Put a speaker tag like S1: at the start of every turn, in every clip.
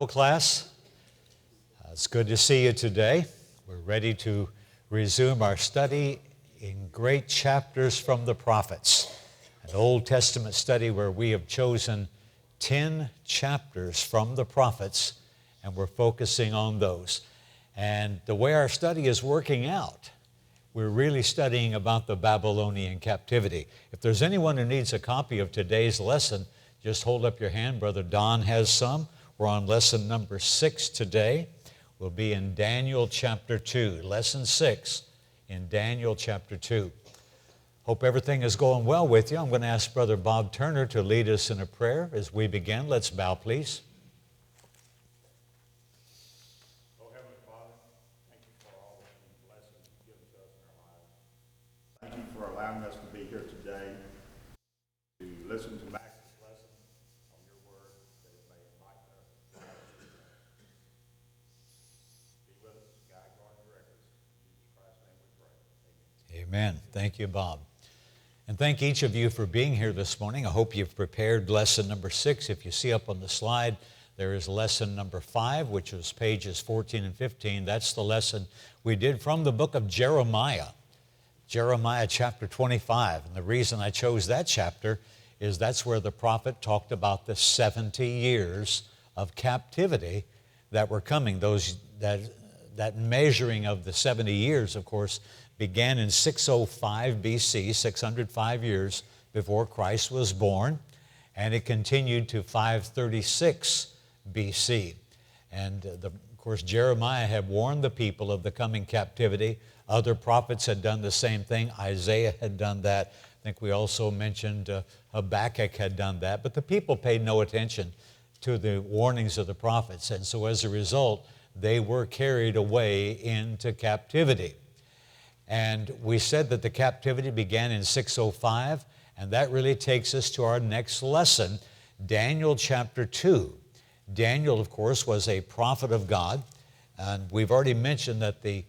S1: Class, it's good to see you today. We're ready to resume our study in great chapters from the prophets, an Old Testament study where we have chosen 10 chapters from the prophets, and we're focusing on those. And the way our study is working out, we're really studying about the Babylonian captivity. If there's anyone who needs a copy of today's lesson, just hold up your hand. Brother Don has some. We're on lesson number 6 today. We'll be in Daniel chapter 2, lesson 6 in Daniel chapter 2. Hope everything is going well with you. I'm going to ask Brother Bob Turner to lead us in a prayer as we begin. Let's bow, please.
S2: Oh, Heavenly Father, thank you for all the blessings you've given to us in our lives. Thank you for allowing us to be here today to listen to Max's lesson on your word, that it may enlighten us. Be with us, guide, guard, and direct us. In Jesus Christ's name we pray.
S1: Amen.
S2: Amen.
S1: Thank you, Bob. And thank each of you for being here this morning. I hope you've prepared lesson number 6. If you see up on the slide, there is lesson number 5, which is pages 14 and 15. That's the lesson we did from the book of Jeremiah, Jeremiah chapter 25. And the reason I chose that chapter is that's where the prophet talked about the 70 years of captivity that were coming. That measuring of the 70 years, of course, began in 605 BC, 605 years before Christ was born, and it continued to 536 BC. And of course, Jeremiah had warned the people of the coming captivity. Other prophets had done the same thing. Isaiah had done that. I think we also mentioned Habakkuk had done that. But the people paid no attention to the warnings of the prophets. And so as a result, they were carried away into captivity. And we said that the captivity began in 605, and that really takes us to our next lesson, Daniel chapter 2. Daniel, of course, was a prophet of God, and we've already mentioned that the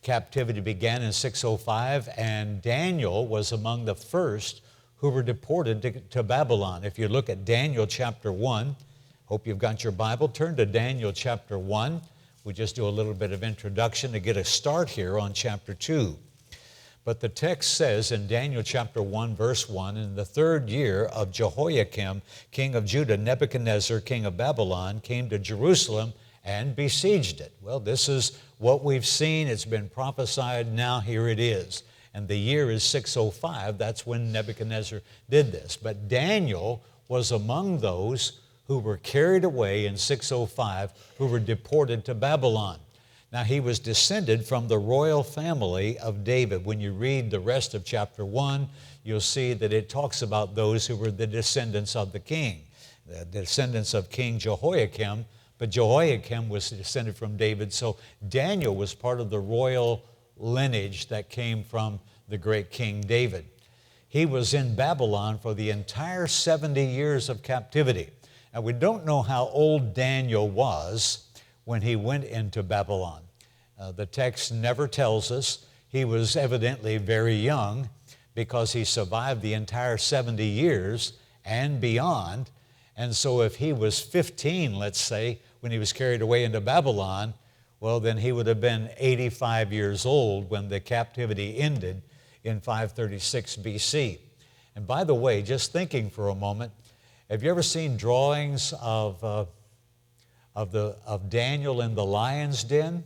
S1: captivity began in 605, and Daniel was among the first who were deported to Babylon. If you look at Daniel chapter 1, hope you've got your Bible, turn to Daniel chapter 1. We just do a little bit of introduction to get a start here on chapter 2. But the text says in Daniel chapter 1, verse 1, in the 3rd year of Jehoiakim, king of Judah, Nebuchadnezzar, king of Babylon, came to Jerusalem and besieged it. Well, this is what we've seen. It's been prophesied. Now here it is. And the year is 605. That's when Nebuchadnezzar did this. But Daniel was among those who were carried away in 605, who were deported to Babylon. Now, he was descended from the royal family of David. When you read the rest of chapter 1, you'll see that it talks about those who were the descendants of the king, the descendants of King Jehoiakim, but Jehoiakim was descended from David, so Daniel was part of the royal lineage that came from the great King David. He was in Babylon for the entire 70 years of captivity. Now, we don't know how old Daniel was when he went into Babylon. The text never tells us. He was evidently very young because he survived the entire 70 years and beyond. And so if he was 15, let's say, when he was carried away into Babylon, well, then he would have been 85 years old when the captivity ended in 536 BC. And by the way, just thinking for a moment, have you ever seen drawings of Daniel in the lion's den?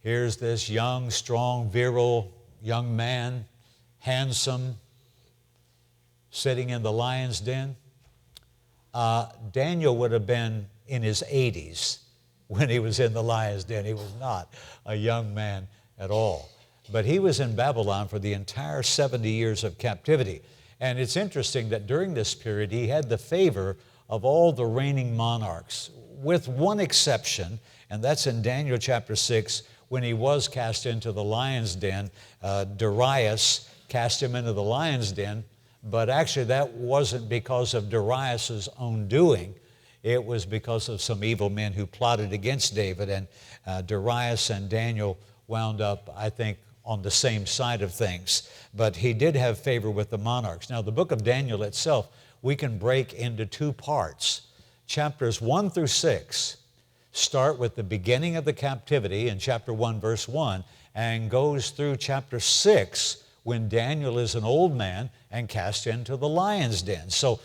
S1: Here's this young, strong, virile young man, handsome, sitting in the lion's den. Daniel would have been in his 80s when he was in the lion's den. He was not a young man at all. But he was in Babylon for the entire 70 years of captivity. And it's interesting that during this period, he had the favor of all the reigning monarchs, with one exception, and that's in Daniel chapter 6, when he was cast into the lion's den. Darius cast him into the lion's den, but actually that wasn't because of Darius's own doing. It was because of some evil men who plotted against David, and Darius and Daniel wound up, I think, on the same side of things. But he did have favor with the monarchs. Now, the book of Daniel itself, we can break into two parts. chapters 1 through 6 start with the beginning of the captivity in chapter 1, verse 1, and goes through chapter 6 when Daniel is an old man and cast into the lion's den. So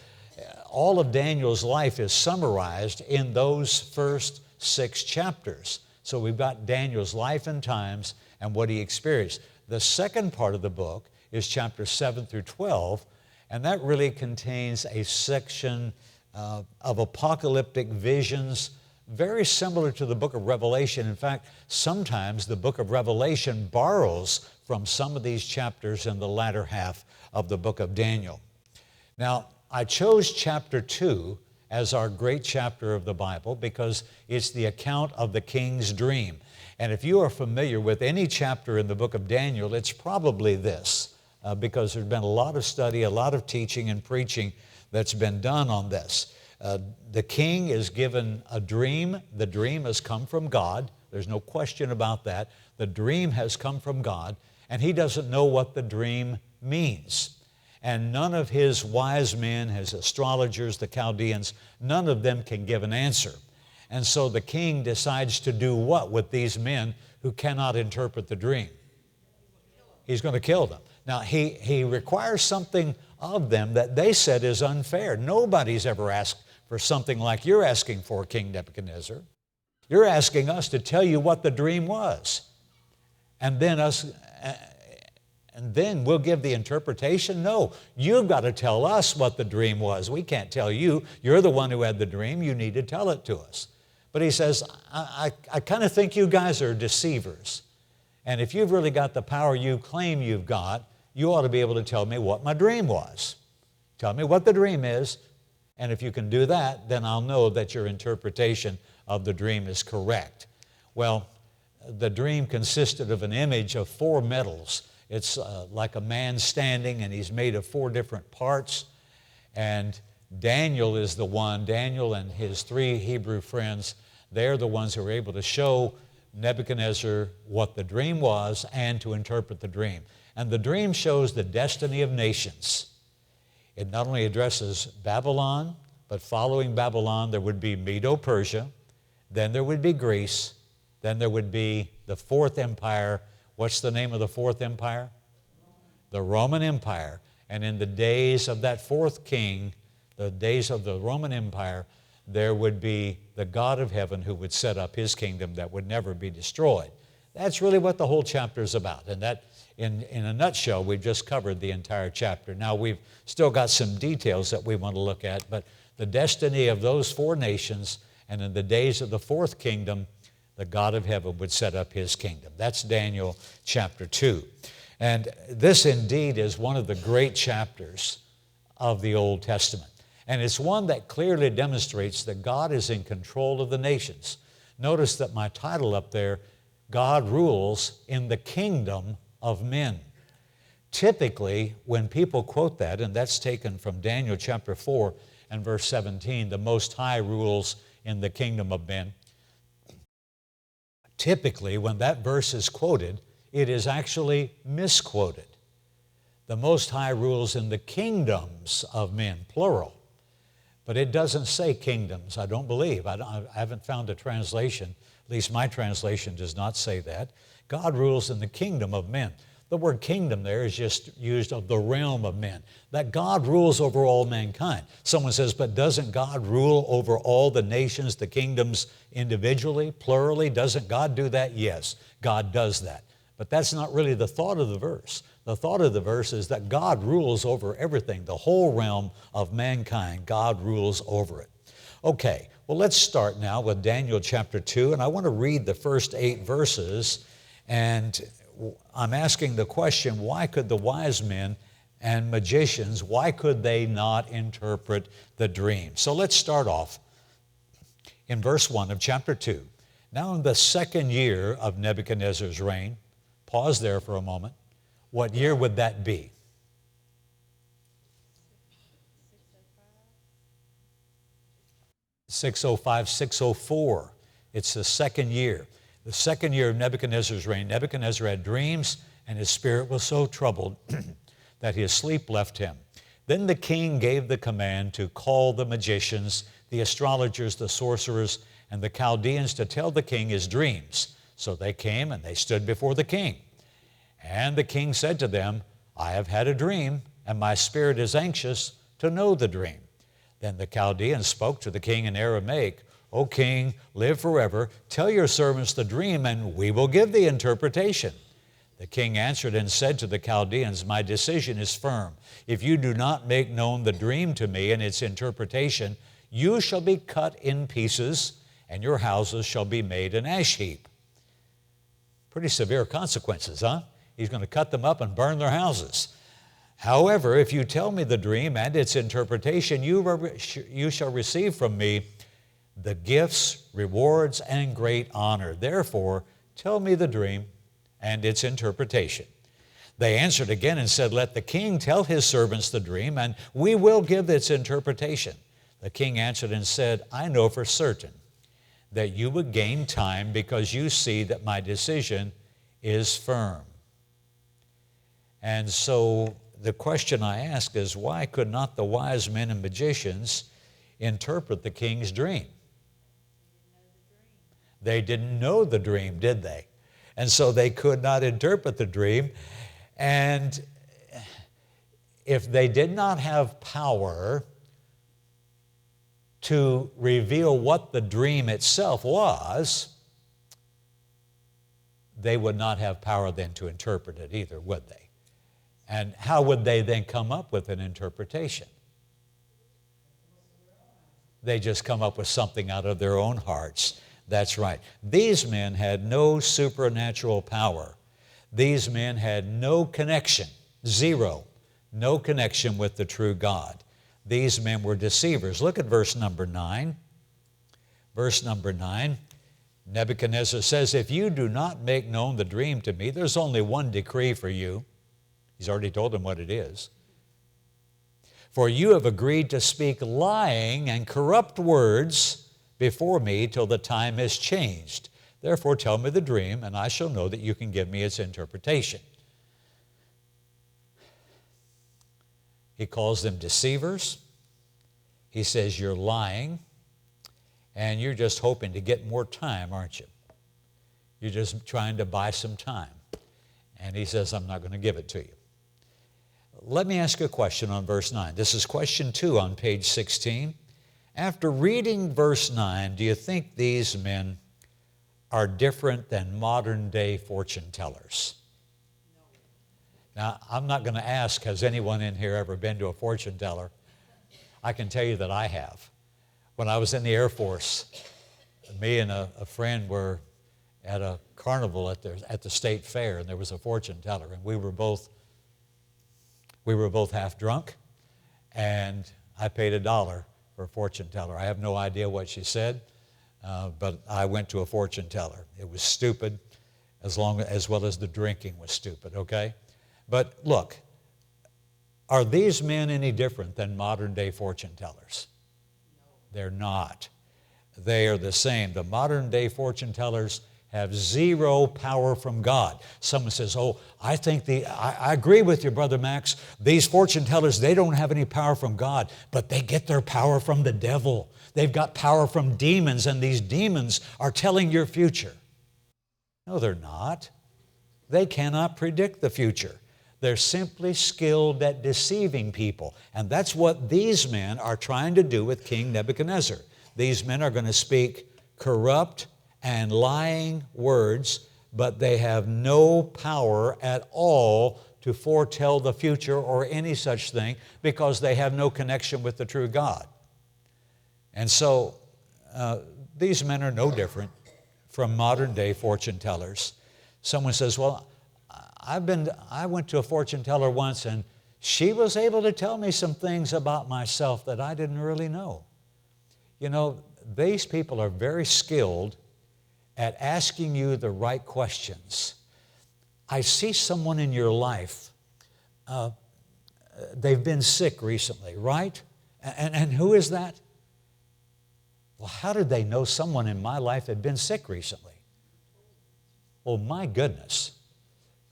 S1: all of Daniel's life is summarized in those first 6 chapters. So we've got Daniel's life and times and what he experienced. The second part of the book is chapters 7 through 12, and that really contains a section of apocalyptic visions very similar to the book of Revelation. In fact, sometimes the book of Revelation borrows from some of these chapters in the latter half of the book of Daniel. Now, I chose chapter 2 as our great chapter of the Bible because it's the account of the king's dream. And if you are familiar with any chapter in the book of Daniel, it's probably this, because there's been a lot of study, a lot of teaching and preaching that's been done on this. The king is given a dream. The dream has come from God. There's no question about that. The dream has come from God, and he doesn't know what the dream means. And none of his wise men, his astrologers, the Chaldeans, none of them can give an answer. And so the king decides to do what with these men who cannot interpret the dream? He's going to kill them. Now, he requires something of them that they said is unfair. Nobody's ever asked for something like you're asking for, King Nebuchadnezzar. You're asking us to tell you what the dream was. And then we'll give the interpretation? No, you've got to tell us what the dream was. We can't tell you. You're the one who had the dream. You need to tell it to us. But he says, I kind of think you guys are deceivers. And if you've really got the power you claim you've got, you ought to be able to tell me what my dream was. Tell me what the dream is, and if you can do that, then I'll know that your interpretation of the dream is correct. Well, the dream consisted of an image of 4 metals. It's like a man standing, and he's made of 4 different parts. And Daniel is the one, Daniel and his 3 Hebrew friends, they're the ones who are able to show Nebuchadnezzar what the dream was and to interpret the dream. And the dream shows the destiny of nations. It not only addresses Babylon, but following Babylon there would be Medo-Persia, then there would be Greece, then there would be the 4th empire. What's the name of the 4th empire? The Roman Empire. And in the days of that 4th king, the days of the Roman Empire, there would be the God of heaven who would set up his kingdom that would never be destroyed. That's really what the whole chapter is about. And that, in a nutshell, we've just covered the entire chapter. Now, we've still got some details that we want to look at, but the destiny of those 4 nations, and in the days of the 4th kingdom, the God of heaven would set up his kingdom. That's Daniel chapter 2. And this indeed is one of the great chapters of the Old Testament. And it's one that clearly demonstrates that God is in control of the nations. Notice that my title up there, God rules in the kingdom of men. Typically, when people quote that, and that's taken from Daniel chapter 4 and verse 17, the Most High rules in the kingdom of men. Typically, when that verse is quoted, it is actually misquoted. The Most High rules in the kingdoms of men, plural. But it doesn't say kingdoms, I don't believe. I haven't found a translation, at least my translation does not say that. God rules in the kingdom of men. The word kingdom there is just used of the realm of men, that God rules over all mankind. Someone says, but doesn't God rule over all the nations, the kingdoms individually, plurally? Doesn't God do that? Yes, God does that. But that's not really the thought of the verse. The thought of the verse is that God rules over everything, the whole realm of mankind. God rules over it. Okay, well, let's start now with Daniel chapter 2, and I want to read the first 8 verses, and I'm asking the question, why could the wise men and magicians, why could they not interpret the dream? So let's start off in verse 1 of chapter 2. Now in the 2nd year of Nebuchadnezzar's reign, pause there for a moment. What year would that be? 605, 604. It's the 2nd year. The 2nd year of Nebuchadnezzar's reign. Nebuchadnezzar had dreams, and his spirit was so troubled that his sleep left him. Then the king gave the command to call the magicians, the astrologers, the sorcerers, and the Chaldeans to tell the king his dreams. So they came and they stood before the king. And the king said to them, I have had a dream, and my spirit is anxious to know the dream. Then the Chaldeans spoke to the king in Aramaic, O king, live forever. Tell your servants the dream, and we will give the interpretation. The king answered and said to the Chaldeans, my decision is firm. If you do not make known the dream to me and its interpretation, you shall be cut in pieces, and your houses shall be made an ash heap. Pretty severe consequences, huh? He's going to cut them up and burn their houses. However, if you tell me the dream and its interpretation, you shall receive from me the gifts, rewards, and great honor. Therefore, tell me the dream and its interpretation. They answered again and said, let the king tell his servants the dream, and we will give its interpretation. The king answered and said, I know for certain that you would gain time because you see that my decision is firm. And so the question I ask is, why could not the wise men and magicians interpret the king's dream? They didn't know the dream, did they? And so they could not interpret the dream. And if they did not have power to reveal what the dream itself was, they would not have power then to interpret it either, would they? And how would they then come up with an interpretation? They just come up with something out of their own hearts. That's right. These men had no supernatural power. These men had no connection, zero, no connection with the true God. These men were deceivers. Look at verse number 9. Verse number 9, Nebuchadnezzar says, if you do not make known the dream to me, there's only one decree for you. He's already told them what it is. For you have agreed to speak lying and corrupt words before me till the time has changed. Therefore tell me the dream, and I shall know that you can give me its interpretation. He calls them deceivers. He says you're lying, and you're just hoping to get more time, aren't you? You're just trying to buy some time. And he says, I'm not going to give it to you. Let me ask you a question on verse 9. This is question 2 on page 16. After reading verse 9, do you think these men are different than modern-day fortune tellers? Now, I'm not going to ask, has anyone in here ever been to a fortune teller? I can tell you that I have. When I was in the Air Force, me and a friend were at a carnival at the state fair, and there was a fortune teller, and we were both half drunk, and I paid $1 for a fortune teller. I have no idea what she said, but I went to a fortune teller. It was stupid, as well as the drinking was stupid, okay? But look, are these men any different than modern-day fortune tellers? No. They're not. They are the same. The modern-day fortune tellers have zero power from God. Someone says, oh, I agree with you, Brother Max. These fortune tellers, they don't have any power from God, but they get their power from the devil. They've got power from demons, and these demons are telling your future. No, they're not. They cannot predict the future. They're simply skilled at deceiving people. And that's what these men are trying to do with King Nebuchadnezzar. These men are going to speak corrupt and lying words, but they have no power at all to foretell the future or any such thing because they have no connection with the true God. And so these men are no different from modern-day fortune tellers. Someone says, well, I went to a fortune teller once, and she was able to tell me some things about myself that I didn't really know. You know, these people are very skilled at asking you the right questions. I see someone in your life, they've been sick recently, right? And who is that? Well, how did they know someone in my life had been sick recently? Oh, my goodness.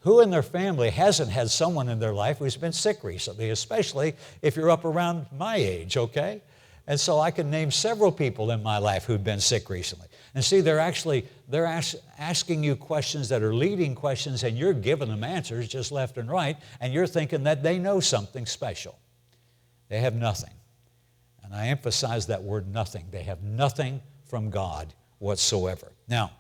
S1: Who in their family hasn't had someone in their life who's been sick recently, especially if you're up around my age, okay? And so I can name several people in my life who've been sick recently. And see, they're asking you questions that are leading questions, and you're giving them answers just left and right, and you're thinking that they know something special. They have nothing. And I emphasize that word nothing. They have nothing from God whatsoever. Now,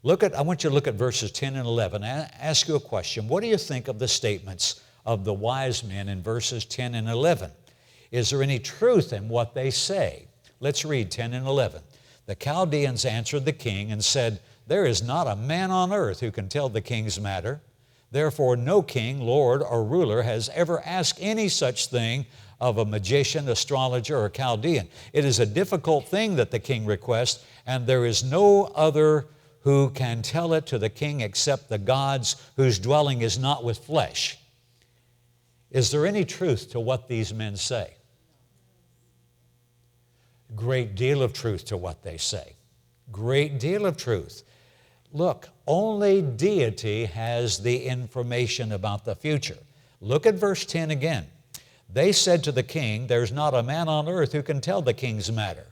S1: I want you to look at verses 10 and 11. I ask you a question. What do you think of the statements of the wise men in verses 10 and 11? Is there any truth in what they say? Let's read 10 and 11. The Chaldeans answered the king and said, there is not a man on earth who can tell the king's matter. Therefore, no king, lord, or ruler has ever asked any such thing of a magician, astrologer, or Chaldean. It is a difficult thing that the king requests, and there is no other who can tell it to the king except the gods whose dwelling is not with flesh. Is there any truth to what these men say? Great deal of truth to what they say. Great deal of truth. Look, only deity has the information about the future. Look at verse 10 again. They said to the king, there's not a man on earth who can tell the king's matter.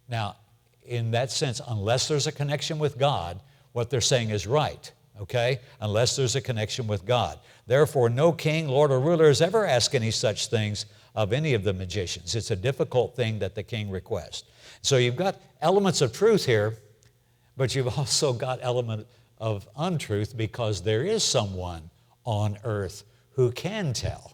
S1: Now, in that sense, unless there's a connection with God, what they're saying is right, okay? Unless there's a connection with God. Therefore, no king, lord, or ruler has ever asked any such things of any of the magicians. It's a difficult thing that the king requests. So you've got elements of truth here, but you've also got element of untruth, because there is someone on earth who can tell.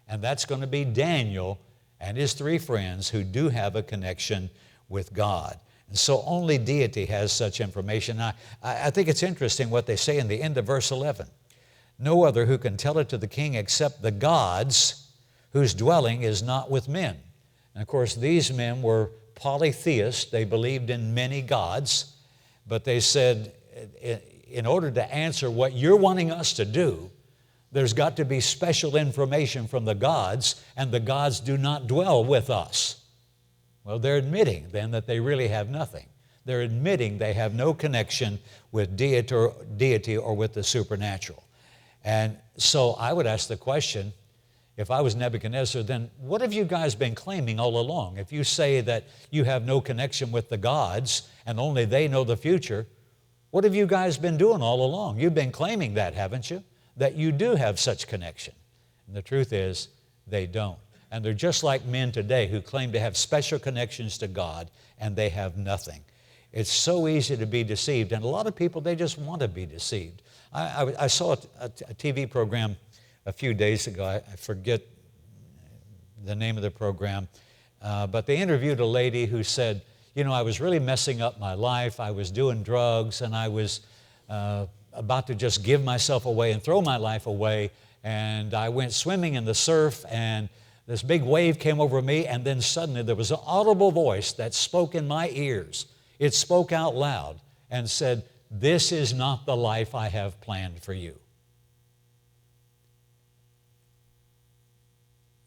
S1: And that's going to be Daniel and his three friends who do have a connection with God. And so only deity has such information. I think it's interesting what they say in the end of verse 11. No other who can tell it to the king except the gods whose dwelling is not with men. And of course, these men were polytheists. They believed in many gods, but they said, in order to answer what you're wanting us to do, there's got to be special information from the gods, and the gods do not dwell with us. Well, they're admitting then that they really have nothing. They're admitting they have no connection with deity or with the supernatural. And so I would ask the question, if I was Nebuchadnezzar, then what have you guys been claiming all along? If you say that you have no connection with the gods and only they know the future, what have you guys been doing all along? You've been claiming that, haven't you? That you do have such connection. And the truth is, they don't. And they're just like men today who claim to have special connections to God, and they have nothing. It's so easy to be deceived, and a lot of people, they just want to be deceived. I saw a TV program a few days ago. I forget the name of the program, but they interviewed a lady who said, you know, I was really messing up my life. I was doing drugs, and I was about to just give myself away and throw my life away, and I went swimming in the surf, and this big wave came over me, and then suddenly there was an audible voice that spoke in my ears. It spoke out loud and said, this is not the life I have planned for you.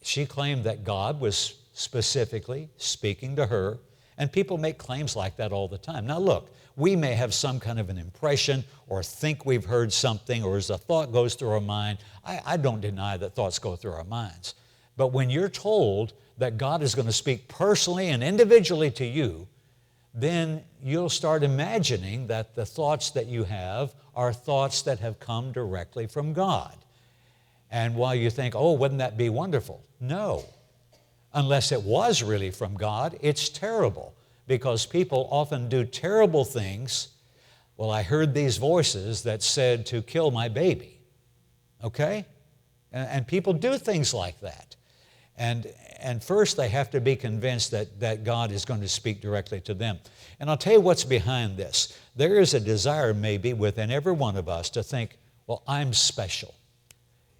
S1: She claimed that God was specifically speaking to her, and people make claims like that all the time. Now look, we may have some kind of an impression or think we've heard something, or as a thought goes through our mind. I don't deny that thoughts go through our minds. But when you're told that God is going to speak personally and individually to you, then you'll start imagining that the thoughts that you have are thoughts that have come directly from God. And while you think, oh, wouldn't that be wonderful? No. Unless it was really from God, it's terrible, because people often do terrible things. Well, I heard these voices that said to kill my baby, okay? And people do things like that. And first they have to be convinced that God is going to speak directly to them. And I'll tell you what's behind this. There is a desire maybe within every one of us to think, well, I'm special.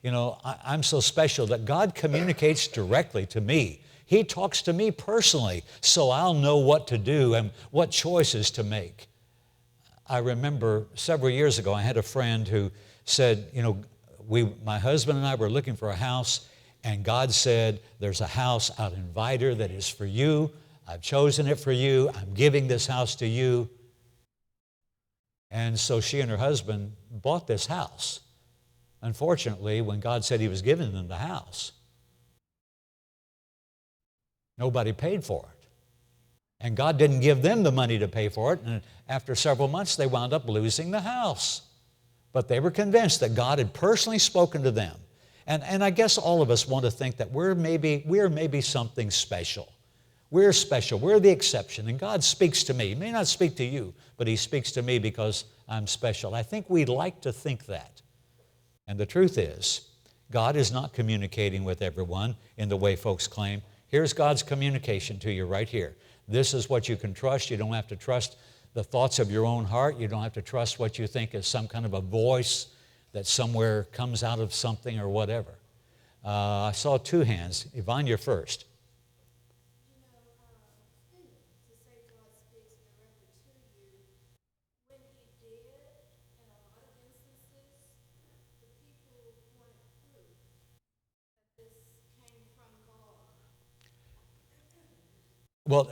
S1: You know, I'm so special that God communicates directly to me. He talks to me personally, so I'll know what to do and what choices to make. I remember several years ago, I had a friend who said, you know, my husband and I were looking for a house, and God said, there's a house out in Vidor that is for you. I've chosen it for you. I'm giving this house to you. And so she and her husband bought this house. Unfortunately, when God said he was giving them the house, nobody paid for it. And God didn't give them the money to pay for it. And after several months, they wound up losing the house. But they were convinced that God had personally spoken to them. And I guess all of us want to think that we're maybe something special. We're special. We're the exception. And God speaks to me. He may not speak to you, but he speaks to me because I'm special. I think we'd like to think that. And the truth is, God is not communicating with everyone in the way folks claim. Here's God's communication to you right here. This is what you can trust. You don't have to trust the thoughts of your own heart. You don't have to trust what you think is some kind of a voice that somewhere comes out of something or whatever. I saw two hands. Yvonne, you're first.
S3: To say God speaks directly to you, when he did, in a lot of instances, the people wanted proof that this came from God.
S1: Well,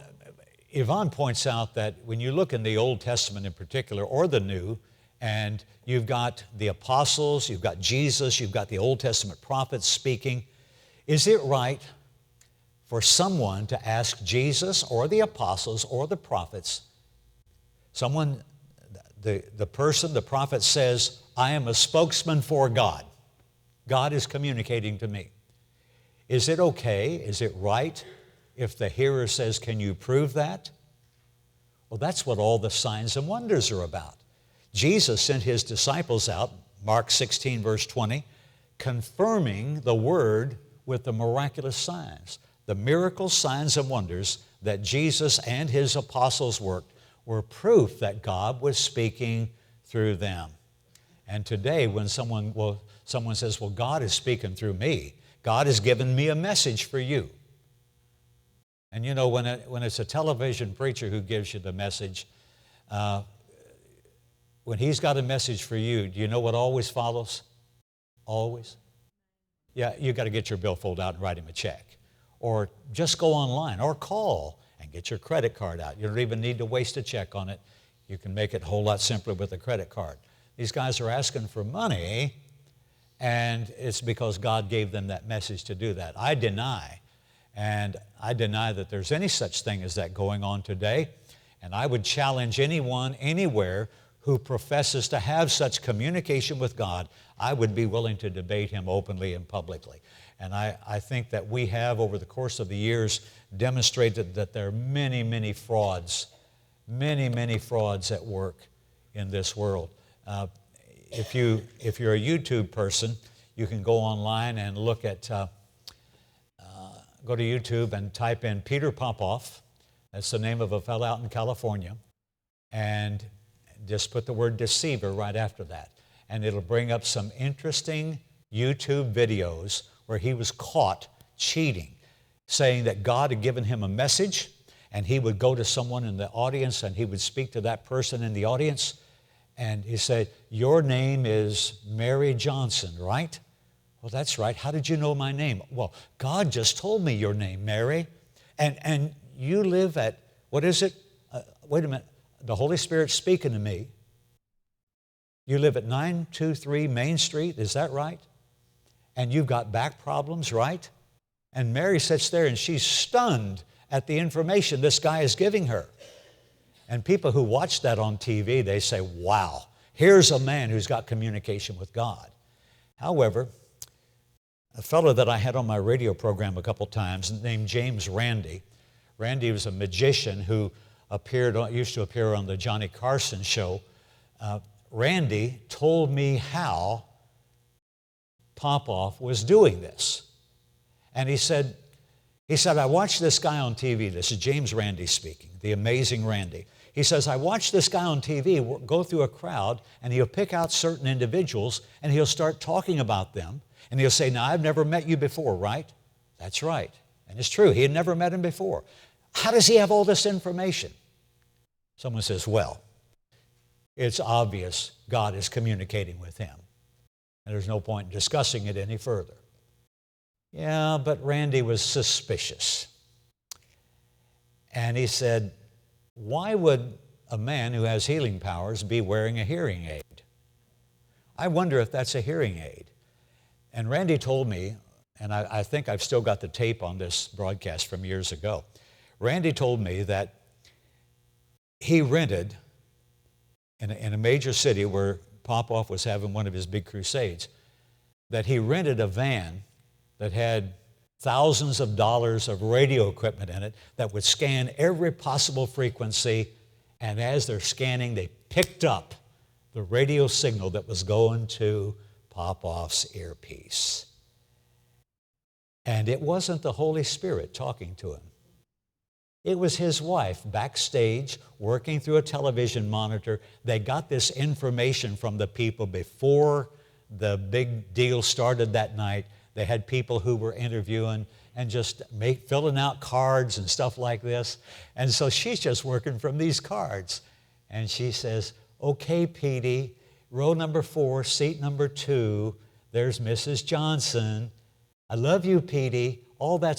S1: Yvonne points out that when you look in the Old Testament in particular, or the New, and you've got the apostles, you've got Jesus, you've got the Old Testament prophets speaking, is it right for someone to ask Jesus or the apostles or the prophets, the person, the prophet says, I am a spokesman for God. God is communicating to me. Is it okay? Is it right if the hearer says, can you prove that? Well, that's what all the signs and wonders are about. Jesus sent his disciples out, Mark 16, verse 20, confirming the word with the miraculous signs. The miracles, signs, and wonders that Jesus and his apostles worked were proof that God was speaking through them. And today, when someone says, well, God is speaking through me, God has given me a message for you. And you know, when it's a television preacher who gives you the message, when he's got a message for you, do you know what always follows? Always? Yeah, you've got to get your billfold out and write him a check. Or just go online or call and get your credit card out. You don't even need to waste a check on it. You can make it a whole lot simpler with a credit card. These guys are asking for money, and it's because God gave them that message to do that. I deny that there's any such thing as that going on today. And I would challenge anyone, anywhere, who professes to have such communication with God. I would be willing to debate him openly and publicly. And I think that we have, over the course of the years, demonstrated that there are many, many frauds at work in this world. If you're a YouTube person, you can go online and look at, go to YouTube and type in Peter Popoff. That's the name of a fellow out in California. And just put the word deceiver right after that. And it'll bring up some interesting YouTube videos where he was caught cheating, saying that God had given him a message, and he would go to someone in the audience and he would speak to that person in the audience, and he said, your name is Mary Johnson, right? Well, that's right. How did you know my name? Well, God just told me your name, Mary. And you live at, what is it? Wait a minute. The Holy Spirit's speaking to me. You live at 923 Main Street, is that right? And you've got back problems, right? And Mary sits there and she's stunned at the information this guy is giving her. And people who watch that on TV, they say, wow, here's a man who's got communication with God. However, a fellow that I had on my radio program a couple times named James Randi. Randy was a magician who used to appear on the Johnny Carson show. Randy told me how Popoff was doing this. And he said, I watched this guy on TV. This is James Randi speaking, the amazing Randy. He says, I watched this guy on TV go through a crowd, and he'll pick out certain individuals, and he'll start talking about them. And he'll say, now, I've never met you before, right? That's right. And it's true. He had never met him before. How does he have all this information? Someone says, well, it's obvious God is communicating with him. And there's no point in discussing it any further. Yeah, but Randy was suspicious. And he said, why would a man who has healing powers be wearing a hearing aid? I wonder if that's a hearing aid. And Randy told me, and I think I've still got the tape on this broadcast from years ago. Randy told me that he rented in a major city where Popoff was having one of his big crusades, that he rented a van that had thousands of dollars of radio equipment in it that would scan every possible frequency, and as they're scanning, they picked up the radio signal that was going to Popoff's earpiece. And it wasn't the Holy Spirit talking to him. It was his wife backstage working through a television monitor. They got this information from the people before the big deal started that night. They had people who were interviewing and just filling out cards and stuff like this. And so she's just working from these cards. And she says, "Okay, Petey, row number 4, seat number 2, there's Mrs. Johnson. I love you, Petey." All that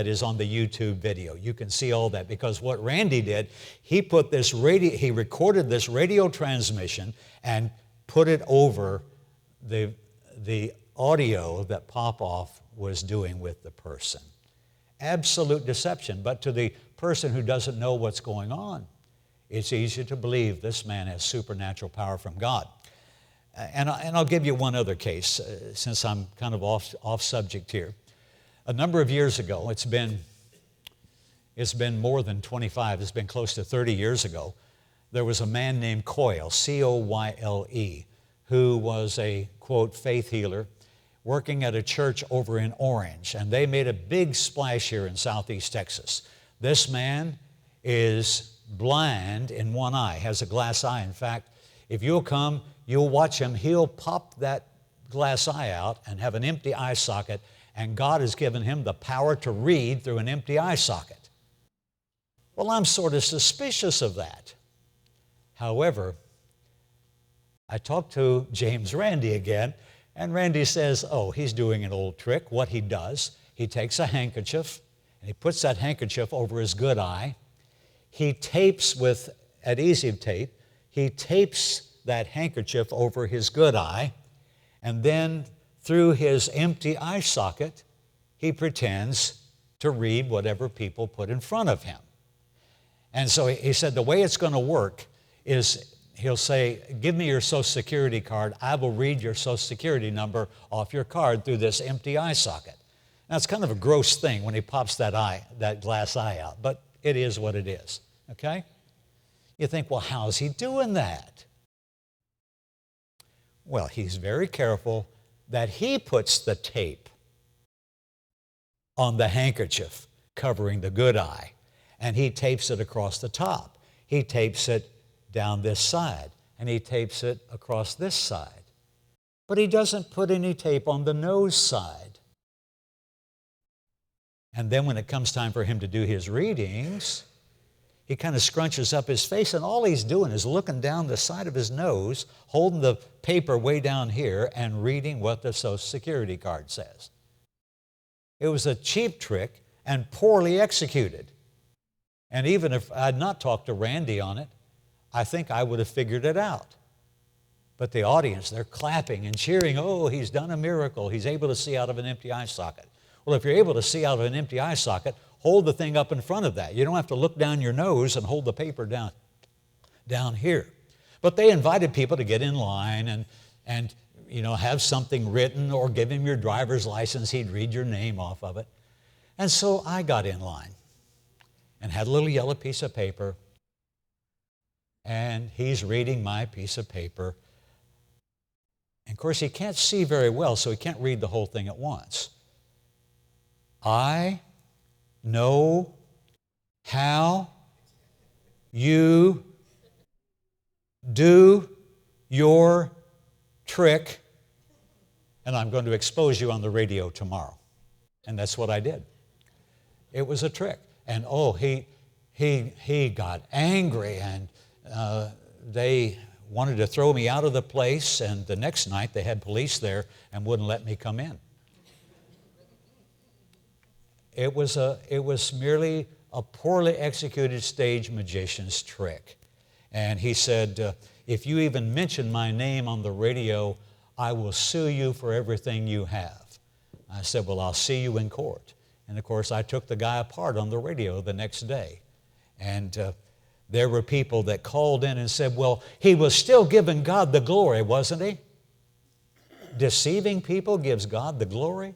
S1: is on the YouTube video. You can see all that, because what Randy did, he recorded this radio transmission and put it over the audio that Popoff was doing with the person. Absolute deception. But to the person who doesn't know what's going on, it's easy to believe this man has supernatural power from God. And I'll give you one other case, since I'm kind of off subject here. A number of years ago, it's been more than 25, it's been close to 30 years ago, there was a man named Coyle, C-O-Y-L-E, who was a, quote, faith healer, working at a church over in Orange, and they made a big splash here in southeast Texas. This man is blind in one eye, has a glass eye. In fact, if you'll come, you'll watch him, he'll pop that glass eye out and have an empty eye socket, and God has given him the power to read through an empty eye socket. Well, I'm sort of suspicious of that. However, I talked to James Randi again, and Randy says, oh, he's doing an old trick. What he does, he takes a handkerchief, and he puts that handkerchief over his good eye. He tapes with adhesive tape, he tapes that handkerchief over his good eye, and then through his empty eye socket, he pretends to read whatever people put in front of him. And so he said the way it's going to work is he'll say, "Give me your Social Security card. I will read your Social Security number off your card through this empty eye socket." Now, it's kind of a gross thing when he pops that glass eye out, but it is what it is, okay? You think, well, how's he doing that? Well, he's very careful that he puts the tape on the handkerchief covering the good eye, and he tapes it across the top. He tapes it down this side, and he tapes it across this side. But he doesn't put any tape on the nose side. And then when it comes time for him to do his readings, he kind of scrunches up his face, and all he's doing is looking down the side of his nose, holding the paper way down here, and reading what the Social Security card says. It was a cheap trick and poorly executed. And even if I had not talked to Randy on it, I think I would have figured it out. But the audience, they're clapping and cheering, "Oh, he's done a miracle. He's able to see out of an empty eye socket." Well, if you're able to see out of an empty eye socket, hold the thing up in front of that. You don't have to look down your nose and hold the paper down here. But they invited people to get in line and have something written, or give him your driver's license. He'd read your name off of it. And so I got in line and had a little yellow piece of paper, and he's reading my piece of paper. And of course, he can't see very well, so he can't read the whole thing at once. "I know how you do your trick, and I'm going to expose you on the radio tomorrow." And that's what I did. It was a trick. And he got angry, and they wanted to throw me out of the place, and the next night they had police there and wouldn't let me come in. It was merely a poorly executed stage magician's trick. And he said, "If you even mention my name on the radio, I will sue you for everything you have. I said, well, I'll see you in court. And of course, I took the guy apart on the radio the next day. And there were people that called in and said, well, he was still giving God the glory, wasn't he? Deceiving people gives God the glory?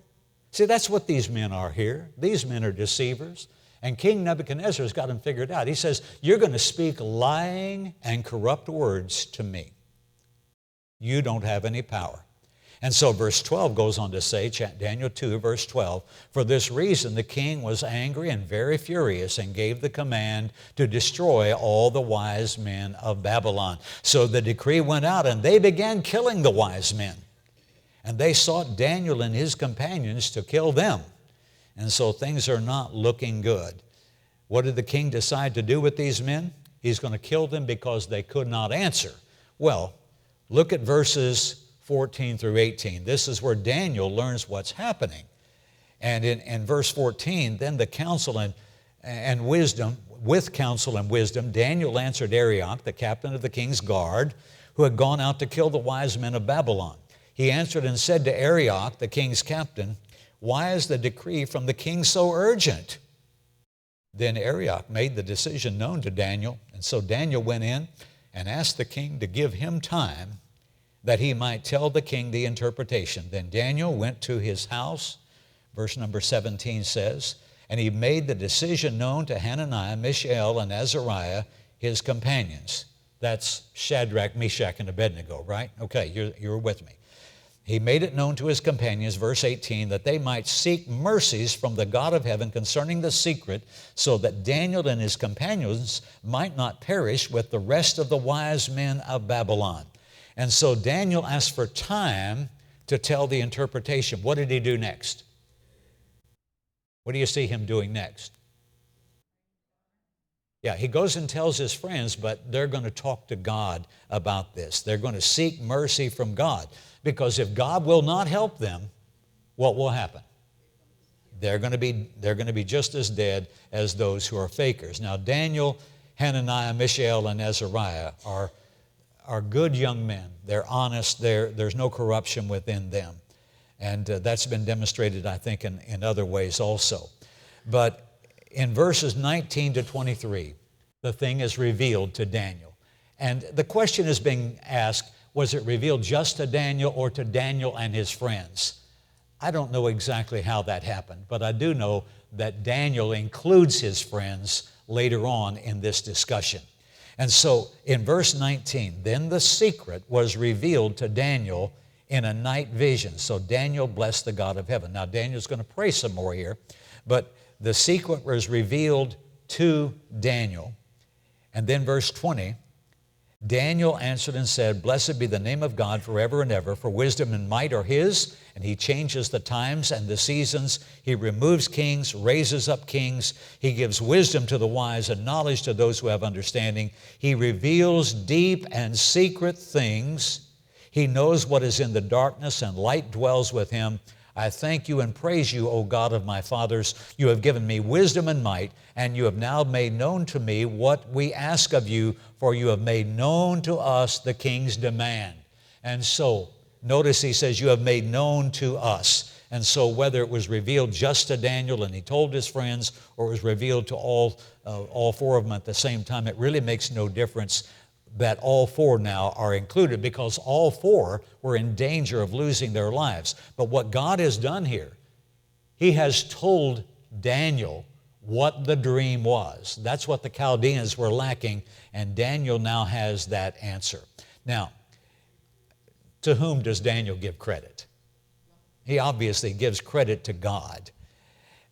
S1: See, that's what these men are here. These men are deceivers. And King Nebuchadnezzar has got them figured out. He says, you're going to speak lying and corrupt words to me. You don't have any power. And so verse 12 goes on to say, Daniel 2, verse 12, for this reason the king was angry and very furious and gave the command to destroy all the wise men of Babylon. So the decree went out and they began killing the wise men. And they sought Daniel and his companions to kill them. And so things are not looking good. What did the king decide to do with these men? He's going to kill them because they could not answer. Well, look at verses 14 through 18. This is where Daniel learns what's happening. And in verse 14, then the counsel and wisdom, with counsel and wisdom, Daniel answered Arioch, the captain of the king's guard, who had gone out to kill the wise men of Babylon. He answered and said to Arioch, the king's captain, why is the decree from the king so urgent? Then Arioch made the decision known to Daniel, and so Daniel went in and asked the king to give him time that he might tell the king the interpretation. Then Daniel went to his house, verse number 17 says, and he made the decision known to Hananiah, Mishael, and Azariah, his companions. That's Shadrach, Meshach, and Abednego, right? Okay, you're with me. He made it known to his companions, verse 18, that they might seek mercies from the God of heaven concerning the secret, so that Daniel and his companions might not perish with the rest of the wise men of Babylon. And so Daniel asked for time to tell the interpretation. What did he do next? What do you see him doing next? Yeah, he goes and tells his friends, but they're going to talk to God about this. They're going to seek mercy from God. Because if God will not help them, what will happen? They're going to be just as dead as those who are fakers. Now, Daniel, Hananiah, Mishael, and Azariah are good young men. They're honest. There's no corruption within them. And that's been demonstrated, I think, in other ways also. But in verses 19 to 23, the thing is revealed to Daniel. And the question is being asked, was it revealed just to Daniel or to Daniel and his friends? I don't know exactly how that happened, but I do know that Daniel includes his friends later on in this discussion. And so in verse 19, then the secret was revealed to Daniel in a night vision. So Daniel blessed the God of heaven. Now Daniel's going to pray some more here, but the secret was revealed to Daniel. And then verse 20, Daniel answered and said, blessed be the name of God forever and ever, for wisdom and might are his, and he changes the times and the seasons. He removes kings, raises up kings. He gives wisdom to the wise and knowledge to those who have understanding. He reveals deep and secret things. He knows what is in the darkness, and light dwells with him. I thank you and praise you, O God of my fathers. You have given me wisdom and might, and you have now made known to me what we ask of you, for you have made known to us the king's demand. And so, notice he says, you have made known to us. And so whether it was revealed just to Daniel and he told his friends, or it was revealed to all four of them at the same time, it really makes no difference that all four now are included, because all four were in danger of losing their lives. But what God has done here, he has told Daniel what the dream was. That's what the Chaldeans were lacking, and Daniel now has that answer. Now, to whom does Daniel give credit? He obviously gives credit to God.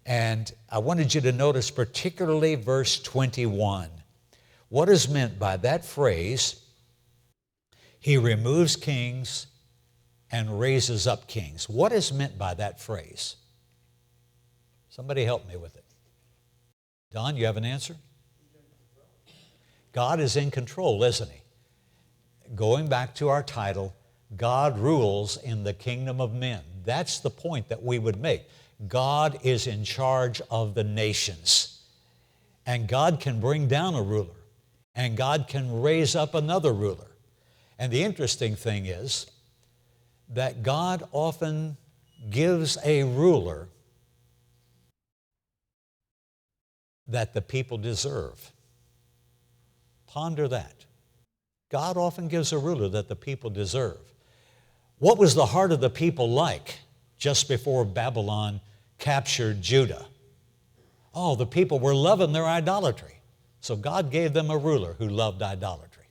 S1: And I wanted you to notice particularly verse 21. What is meant by that phrase, he removes kings and raises up kings? What is meant by that phrase? Somebody help me with it. Don, you have an answer? God is in control, isn't he? Going back to our title, God rules in the kingdom of men. That's the point that we would make. God is in charge of the nations. And God can bring down a ruler. And God can raise up another ruler. And the interesting thing is that God often gives a ruler that the people deserve. Ponder that. God often gives a ruler that the people deserve. What was the heart of the people like just before Babylon captured Judah? Oh, the people were loving their idolatry. So God gave them a ruler who loved idolatry.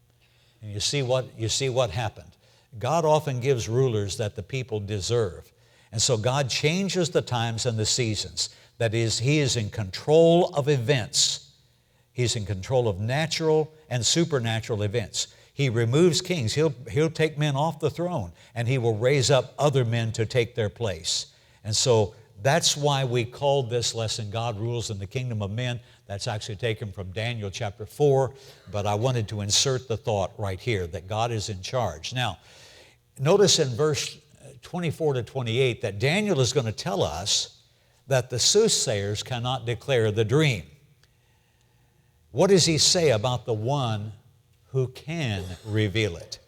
S1: And you see what happened. God often gives rulers that the people deserve. And so God changes the times and the seasons. That is, He is in control of events. He's in control of natural and supernatural events. He removes kings. He'll take men off the throne, and He will raise up other men to take their place. And so that's why we called this lesson, God Rules in the Kingdom of Men. That's actually taken from Daniel chapter 4, but I wanted to insert the thought right here that God is in charge. Now, notice in verse 24 to 28 that Daniel is going to tell us that the soothsayers cannot declare the dream. What does he say about the one who can reveal it?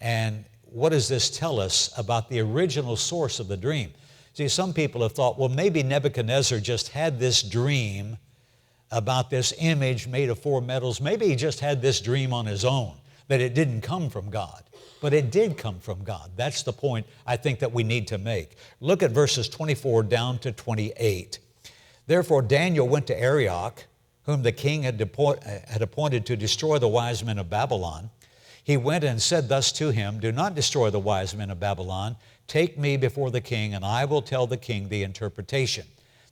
S1: And what does this tell us about the original source of the dream? See, some people have thought, well, maybe Nebuchadnezzar just had this dream about this image made of 4 metals. Maybe he just had this dream on his own, that it didn't come from God. But it did come from God. That's the point I think that we need to make. Look at verses 24 down to 28. Therefore Daniel went to Arioch, whom the king had appointed to destroy the wise men of Babylon. He went and said thus to him, do not destroy the wise men of Babylon. Take me before the king, and I will tell the king the interpretation.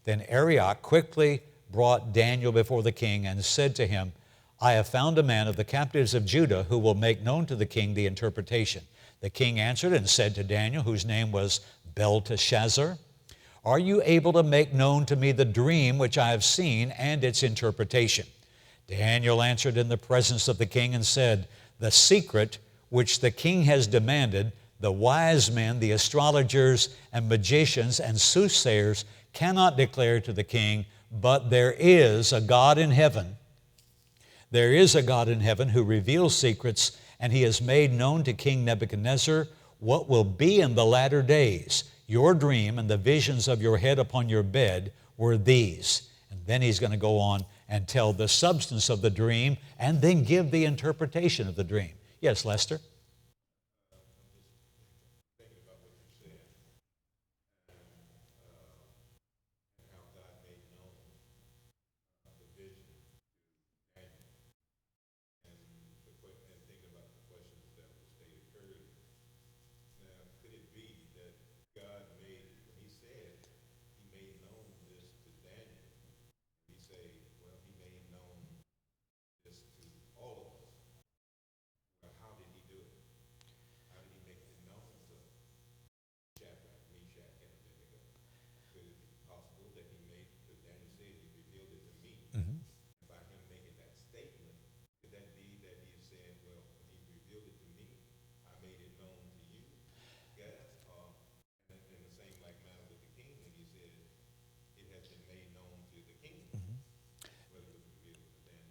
S1: Then Arioch quickly brought Daniel before the king and said to him, I have found a man of the captives of Judah who will make known to the king the interpretation. The king answered and said to Daniel, whose name was Belteshazzar, are you able to make known to me the dream which I have seen and its interpretation? Daniel answered in the presence of the king and said, the secret which the king has demanded, the wise men, the astrologers and magicians and soothsayers cannot declare to the king, but there is a God in heaven. There is a God in heaven who reveals secrets, and He has made known to King Nebuchadnezzar what will be in the latter days. Your dream and the visions of your head upon your bed were these. And then he's going to go on and tell the substance of the dream and then give the interpretation of the dream. Yes, Lester?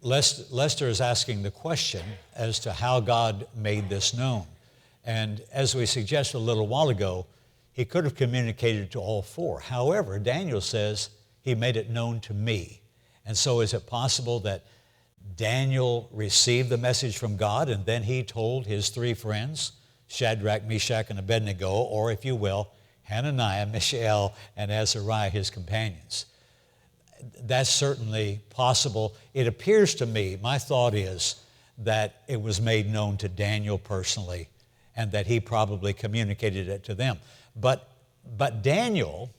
S1: Lester is asking the question as to how God made this known. And as we suggested a little while ago, He could have communicated to all 4. However, Daniel says He made it known to me. And so is it possible that Daniel received the message from God and then he told his 3 friends, Shadrach, Meshach, and Abednego, or if you will, Hananiah, Mishael, and Azariah, his companions? That's certainly possible. It appears to me, my thought is that it was made known to Daniel personally and that he probably communicated it to them. But Daniel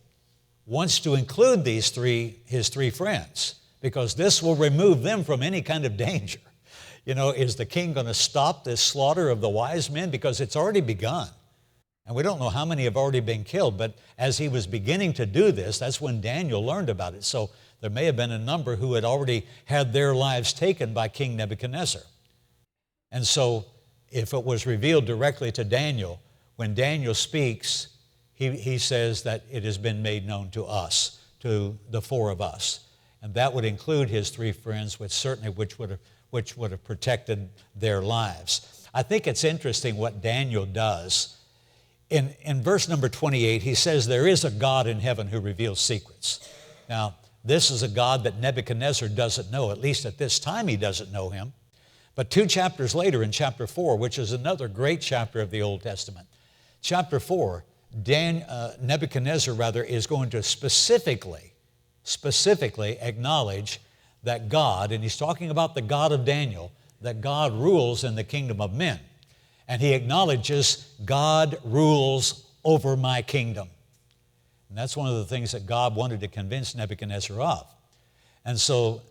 S1: wants to include his 3 friends because this will remove them from any kind of danger. You know, is the king going to stop this slaughter of the wise men? Because it's already begun. And we don't know how many have already been killed, but as he was beginning to do this, that's when Daniel learned about it. So there may have been a number who had already had their lives taken by King Nebuchadnezzar. And so if it was revealed directly to Daniel, when Daniel speaks, he says that it has been made known to us, to the 4 of us. And that would include his 3 friends, which would have protected their lives. I think it's interesting what Daniel does. in verse number 28, he says, there is a God in heaven who reveals secrets. Now, this is a God that Nebuchadnezzar doesn't know. At least at this time, he doesn't know him. But 2 chapters later, in chapter 4, which is another great chapter of the Old Testament, chapter 4, Nebuchadnezzar is going to specifically acknowledge that God, and he's talking about the God of Daniel, that God rules in the kingdom of men. And he acknowledges God rules over my kingdom. And that's one of the things that God wanted to convince Nebuchadnezzar of. And so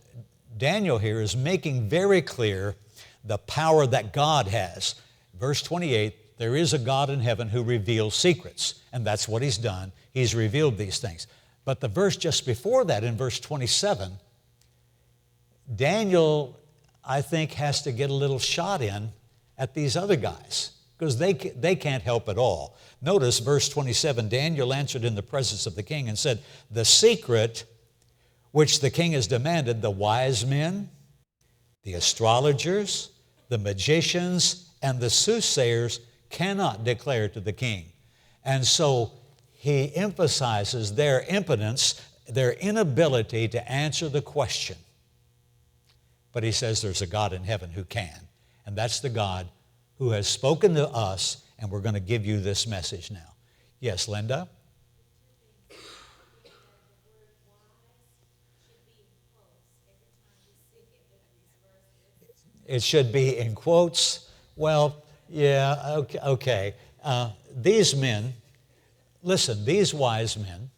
S1: Daniel here is making very clear the power that God has. Verse 28, there is a God in heaven who reveals secrets. And that's what he's done. He's revealed these things. But the verse just before that, in verse 27, Daniel, I think, has to get a little shot in at these other guys because they can't help at all. Notice verse 27, Daniel answered in the presence of the king and said, the secret which the king has demanded, the wise men, the astrologers, the magicians, and the soothsayers cannot declare to the king. And so he emphasizes their impotence, their inability to answer the question. But he says there's a God in heaven who can. And that's the God who has spoken to us, and we're going to give you this message now. Yes, Linda? It should be in quotes. Well, yeah, okay. These men, listen, these wise men,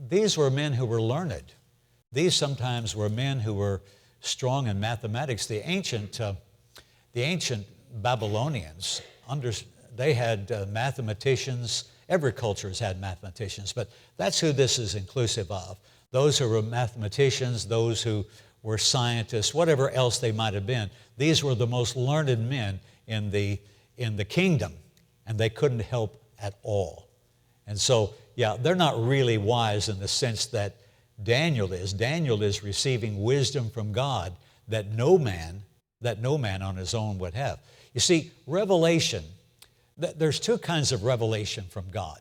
S1: these were men who were learned. These sometimes were men who were strong in mathematics. The ancient Babylonians, they had mathematicians. Every culture has had mathematicians, but that's who this is inclusive of. Those who were mathematicians, those who were scientists, whatever else they might have been. These were the most learned men in the kingdom, and they couldn't help at all. And so, yeah, they're not really wise in the sense that Daniel is. Daniel is receiving wisdom from God that no man on his own would have. You see, revelation, there's two kinds of revelation from God.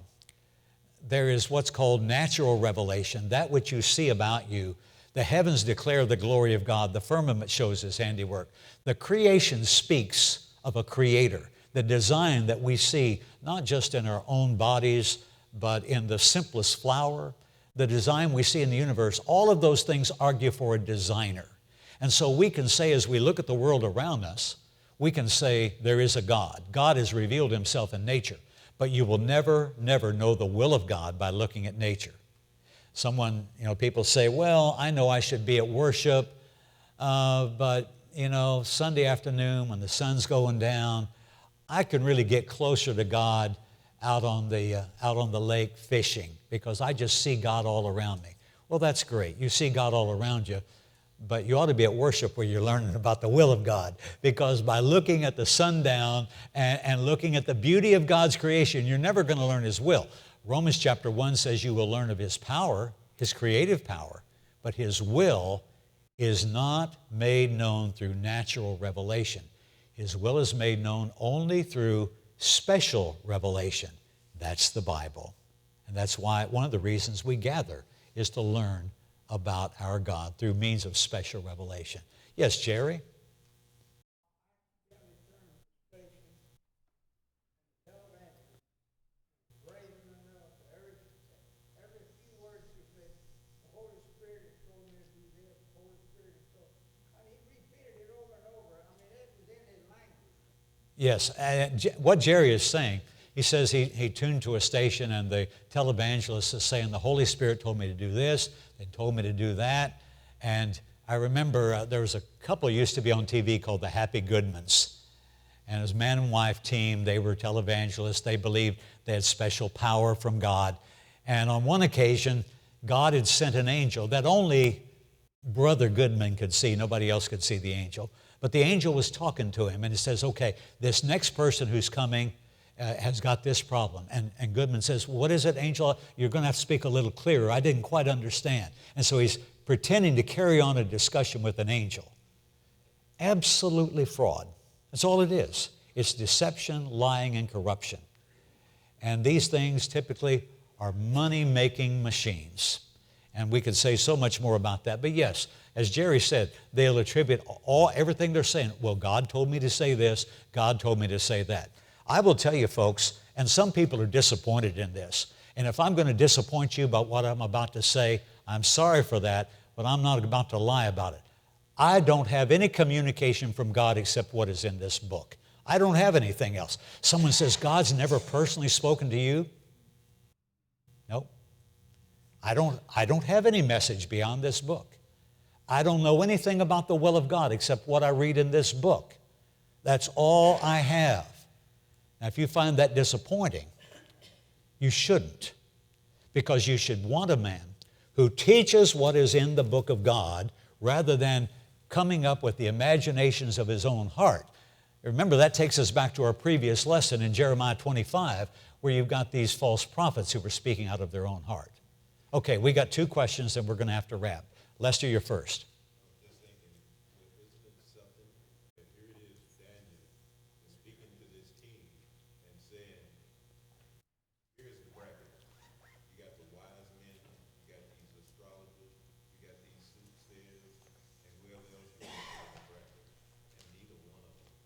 S1: There is what's called natural revelation, that which you see about you. The heavens declare the glory of God. The firmament shows his handiwork. The creation speaks of a creator. The design that we see, not just in our own bodies, but in the simplest flower, the design we see in the universe, all of those things argue for a designer. And so we can say, as we look at the world around us, we can say there is a God. God has revealed himself in nature, but you will never know the will of God by looking at nature. People say, well, I know I should be at worship, but, Sunday afternoon when the sun's going down, I can really get closer to God out on the lake fishing because I just see God all around me. Well, that's great. You see God all around you, but you ought to be at worship where you're learning about the will of God, because by looking at the sundown and looking at the beauty of God's creation, you're never going to learn his will. Romans chapter 1 says you will learn of his power, his creative power, but his will is not made known through natural revelation. His will is made known only through special revelation. That's the Bible. And that's why one of the reasons we gather is to learn about our God through means of special revelation. Yes, Jerry? Yes, what Jerry is saying, he says he tuned to a station and the televangelist is saying, the Holy Spirit told me to do this, they told me to do that. And I remember there was a couple used to be on TV called the Happy Goodmans. And it was a man and wife team. They were televangelists. They believed they had special power from God. And on one occasion, God had sent an angel that only Brother Goodman could see. Nobody else could see the angel. But the angel was talking to him, and he says, okay, this next person who's coming has got this problem. And Goodman says, what is it, angel? You're going to have to speak a little clearer. I didn't quite understand. And so he's pretending to carry on a discussion with an angel. Absolutely fraud. That's all it is. It's deception, lying, and corruption. And these things typically are money-making machines. And we could say so much more about that. But yes, as Jerry said, they'll attribute everything they're saying. Well, God told me to say this. God told me to say that. I will tell you, folks, and some people are disappointed in this. And if I'm going to disappoint you about what I'm about to say, I'm sorry for that, but I'm not about to lie about it. I don't have any communication from God except what is in this book. I don't have anything else. Someone says, God's never personally spoken to you? Nope. I don't have any message beyond this book. I don't know anything about the will of God except what I read in this book. That's all I have. Now, if you find that disappointing, you shouldn't, because you should want a man who teaches what is in the book of God rather than coming up with the imaginations of his own heart. Remember, that takes us back to our previous lesson in Jeremiah 25, where you've got these false prophets who were speaking out of their own heart. Okay, we got 2 questions and we're going to have to wrap. Lester, you're first.
S4: Just thinking, isn't it something that here it is, Daniel is speaking to this king and saying, here's the bracket. You got the wise men, you got these astrologers, you got these soothsayers, and whoever else you want in the bracket. And neither one of them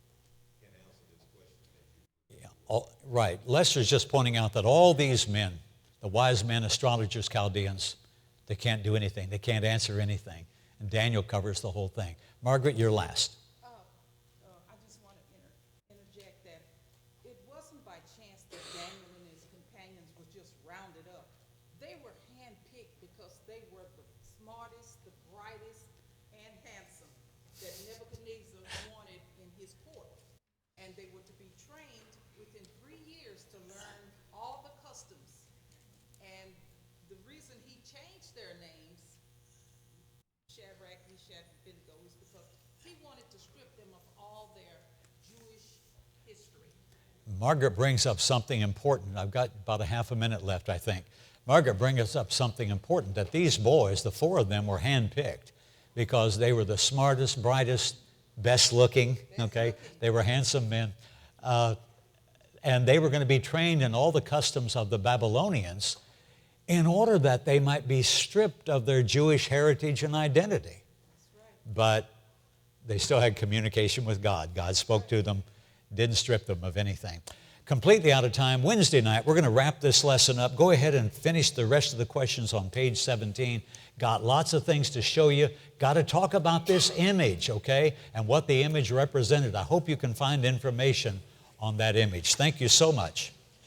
S4: can answer this question that you.
S1: Right. Lester's just pointing out that all these men, the wise men, astrologers, Chaldeans, they can't do anything. They can't answer anything. And Daniel covers the whole thing. Margaret, you're last.
S5: I just want to interject that it wasn't by chance that Daniel and his companions were just rounded up. They were handpicked because they were the smartest, the brightest, and handsome that Nebuchadnezzar wanted in his court. And they were to be trained within 3 years to learn all the customs. And the reason he changed their names, Shadrach, Meshach, and Abednego, is because he wanted to strip them of all their Jewish history.
S1: Margaret brings up something important. I've got about a half a minute left, I think. Margaret brings up something important, that these boys, the 4 of them, were handpicked because they were the smartest, brightest, best looking, okay? They were handsome men. And they were going to be trained in all the customs of the Babylonians in order that they might be stripped of their Jewish heritage and identity. But they still had communication with God. God spoke to them, didn't strip them of anything. Completely out of time. Wednesday night, we're going to wrap this lesson up. Go ahead and finish the rest of the questions on page 17. Got lots of things to show you. Got to talk about this image, okay, and what the image represented. I hope you can find information on that image. Thank you so much.